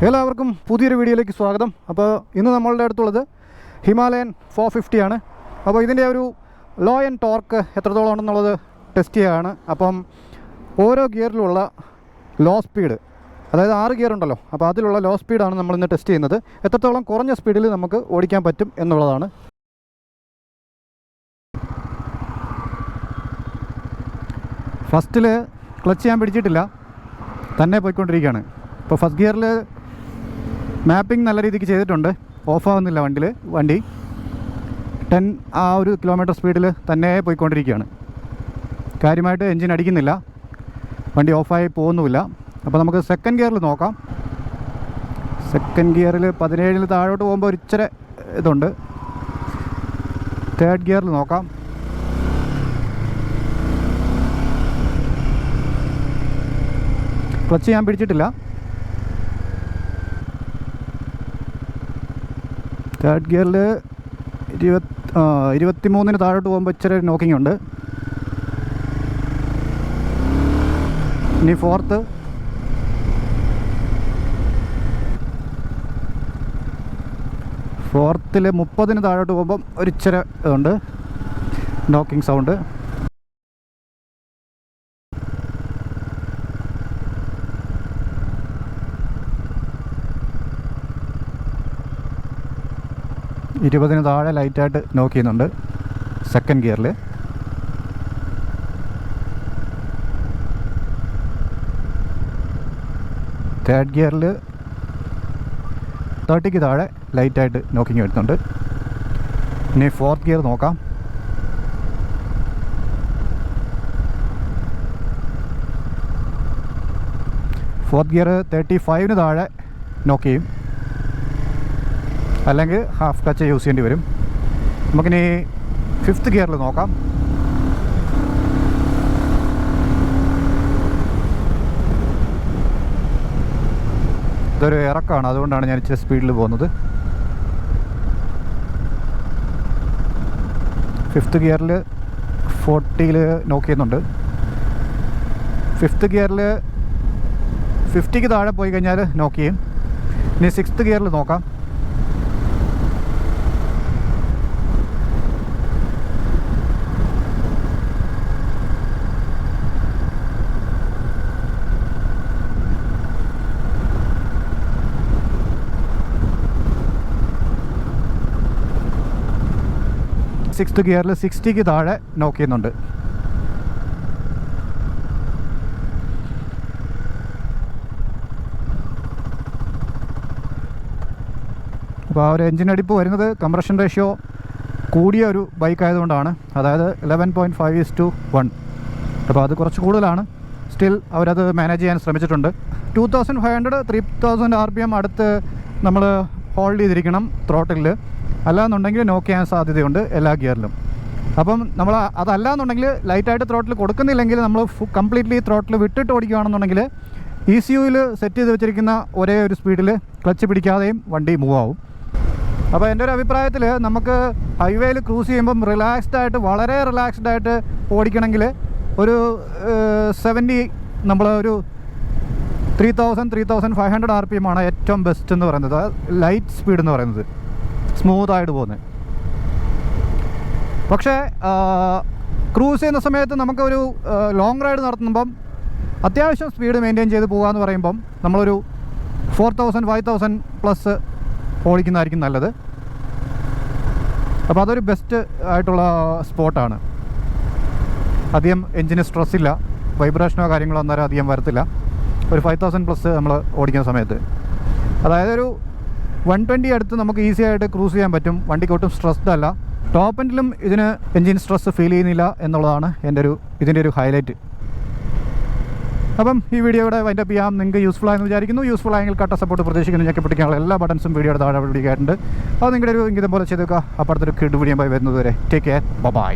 എല്ലാവർക്കും പുതിയൊരു വീഡിയോയിലേക്ക് സ്വാഗതം. അപ്പോൾ ഇന്ന് നമ്മളുടെ അടുത്തുള്ളത് ഹിമാലയൻ 450 ആണ്. അപ്പോൾ ഇതിൻ്റെ ഒരു ലോ ആൻഡ് ടോർക്ക് എത്രത്തോളം ഉണ്ടെന്നുള്ളത് ടെസ്റ്റ് ചെയ്യുകയാണ്. അപ്പം ഓരോ ഗിയറിലുള്ള ലോ സ്പീഡ്, അതായത് 6 ഗിയർ ഉണ്ടല്ലോ, അപ്പോൾ അതിലുള്ള ലോ സ്പീഡാണ് നമ്മളിന്ന് ടെസ്റ്റ് ചെയ്യുന്നത്. എത്രത്തോളം കുറഞ്ഞ സ്പീഡിൽ നമുക്ക് ഓടിക്കാൻ പറ്റും എന്നുള്ളതാണ്. ഫസ്റ്റിൽ ക്ലച്ച് ഞാൻ പിടിച്ചിട്ടില്ല, തന്നെ പോയിക്കൊണ്ടിരിക്കുകയാണ്. ഇപ്പോൾ ഫസ്റ്റ് ഗിയറിൽ മാപ്പിംഗ് നല്ല രീതിക്ക് ചെയ്തിട്ടുണ്ട്, ഓഫാവുന്നില്ല വണ്ടി 10 കിലോമീറ്റർ സ്പീഡിൽ തന്നെ പോയിക്കൊണ്ടിരിക്കുകയാണ്. കാര്യമായിട്ട് എൻജിൻ അടിക്കുന്നില്ല, വണ്ടി ഓഫായി പോകുന്നുമില്ല. അപ്പോൾ നമുക്ക് സെക്കൻഡ് ഗിയറിൽ നോക്കാം. സെക്കൻഡ് ഗിയറിൽ 17 താഴോട്ട് പോകുമ്പോൾ ഒരു ഇച്ചിരി ഇതുണ്ട്. തേർഡ് ഗിയറിൽ നോക്കാം. ക്ലച്ച് ഞാൻ പിടിച്ചിട്ടില്ല. തേർഡ് ഗിയറിൽ 23 താഴോട്ട് പോകുമ്പോൾ ഇച്ചിരി നോക്കിംഗ് ഉണ്ട്. ഇനി ഫോർത്തിൽ 30 താഴോട്ട് പോകുമ്പം ഒരു ഇച്ചിരി ഇതുണ്ട്, നോക്കിംഗ് സൗണ്ട്. ഇരുപതിന് താഴെ ലൈറ്റായിട്ട് നോക്ക് ചെയ്യുന്നുണ്ട് സെക്കൻഡ് ഗിയറിൽ. തേർഡ് ഗിയറിൽ 30 താഴെ ലൈറ്റായിട്ട് നോക്കിങ് വരുന്നുണ്ട്. ഇനി ഫോർത്ത് ഗിയർ നോക്കാം. ഫോർത്ത് ഗിയർ 35 താഴെ നോക്ക് ചെയ്യും, അല്ലെങ്കിൽ ഹാഫ് ക്ലച്ച് യൂസ് ചെയ്യേണ്ടി വരും. നമുക്കിനി ഫിഫ്ത്ത് ഗിയറിൽ നോക്കാം. ഇതൊരു ഇറക്കമാണ്, അതുകൊണ്ടാണ് ഞാൻ ഇച്ചിരി സ്പീഡിൽ പോകുന്നത്. ഫിഫ്ത്ത് ഗിയറിൽ 40 നോക്ക് ചെയ്യുന്നുണ്ട്. ഫിഫ്ത്ത് ഗിയറിൽ 50 താഴെ പോയി കഴിഞ്ഞാൽ നോക്ക് ചെയ്യും. ഇനി സിക്സ്ത്ത് ഗിയറിൽ നോക്കാം. സിക്സ്ത് ഗിയറിൽ 60 താഴെ നോക്ക് ചെയ്യുന്നുണ്ട്. അപ്പോൾ ആ ഒരു എൻജിൻ അടിപ്പ് വരുന്നത് കംപ്രഷൻ റേഷ്യോ കൂടിയ ഒരു ബൈക്ക് ആയതുകൊണ്ടാണ്, അതായത് 11.5:1. അപ്പോൾ അത് കുറച്ച് കൂടുതലാണ്. സ്റ്റിൽ അവരത് മാനേജ് ചെയ്യാൻ ശ്രമിച്ചിട്ടുണ്ട്. 2500-3000 RPM അടുത്ത് നമ്മൾ ഹോൾഡ് ചെയ്തിരിക്കണം ത്രോട്ടിലിൽ, അല്ലാന്നുണ്ടെങ്കിൽ നോക്ക് ചെയ്യാൻ സാധ്യതയുണ്ട് എല്ലാ ഗിയറിലും. അപ്പം നമ്മൾ അതല്ലാന്നുണ്ടെങ്കിൽ ലൈറ്റായിട്ട് ത്രോട്ടിൽ കൊടുക്കുന്നില്ലെങ്കിൽ നമ്മൾ കംപ്ലീറ്റ്ലി ത്രോട്ടിൽ വിട്ടിട്ട് ഓടിക്കുകയാണെന്നുണ്ടെങ്കിൽ ECUവിൽ സെറ്റ് ചെയ്ത് വെച്ചിരിക്കുന്ന ഒരേ ഒരു സ്പീഡിൽ ക്ലച്ച് പിടിക്കാതെയും വണ്ടി മൂവ് ആവും. അപ്പോൾ എൻ്റെ ഒരു അഭിപ്രായത്തിൽ നമുക്ക് ഹൈവേയിൽ ക്രൂസ് ചെയ്യുമ്പം വളരെ റിലാക്സ്ഡ് ആയിട്ട് ഓടിക്കണമെങ്കിൽ ഒരു 70, നമ്മളൊരു 3500 RPM ആണ് ഏറ്റവും ബെസ്റ്റ് എന്ന് പറയുന്നത്, ലൈറ്റ് സ്പീഡ് എന്ന് പറയുന്നത്, സ്മൂത്തായിട്ട് പോകുന്നത്. പക്ഷേ ക്രൂസ് ചെയ്യുന്ന സമയത്ത് നമുക്കൊരു ലോങ് റൈഡ് നടത്തുമ്പം അത്യാവശ്യം സ്പീഡ് മെയിൻറ്റെയിൻ ചെയ്ത് പോകുക എന്ന് പറയുമ്പം നമ്മളൊരു 4000-5000 പ്ലസ് ഓടിക്കുന്നതായിരിക്കും നല്ലത്. അപ്പോൾ അതൊരു ബെസ്റ്റ് ആയിട്ടുള്ള സ്പോട്ടാണ്. അധികം എൻജിന് സ്ട്രെസ്സില്ല, വൈബ്രേഷനോ കാര്യങ്ങളോ അന്നേരം അധികം വരത്തില്ല ഒരു 5000 പ്ലസ് നമ്മൾ ഓടിക്കുന്ന സമയത്ത്. അതായത് ഒരു 120 അടുത്ത് നമുക്ക് ഈസി ആയിട്ട് ക്രൂസ് ചെയ്യാൻ പറ്റും. വണ്ടിക്ക് ഒട്ടും സ്ട്രെസ്ഡ് അല്ല. ടോപ്പ് എൻഡിലും ഇതിന് എൻജിൻ സ്ട്രെസ് ഫീൽ ചെയ്യുന്നില്ല എന്നുള്ളതാണ് ഇതിൻ്റെ ഒരു ഹൈലൈറ്റ്. അപ്പം ഈ വീഡിയോ ഇവിടെ വൈൻഡപ്പ് ചെയ്യാം. നിങ്ങൾക്ക് യൂസ്ഫുൾ ആയെന്ന് വിചാരിക്കുന്നു. യൂസ്ഫുൾ ആയെങ്കിൽ കട്ട സപ്പോർട്ട് പ്രതീക്ഷിക്കുന്നു. ഞെക്കി പിടിക്കാനുള്ള എല്ലാ ബട്ടൺസും വീഡിയോയുടെ താഴെ പിടിക്കാറുണ്ട്. അത് നിങ്ങളുടെ ഒരു ഇതുപോലെ ചെയ്തേക്കുക. അപ്പുറത്തൊരു കിഡ് വീഡിയോ വരുന്നത് വരെ ടേക്ക് കെയർ, ബൈ.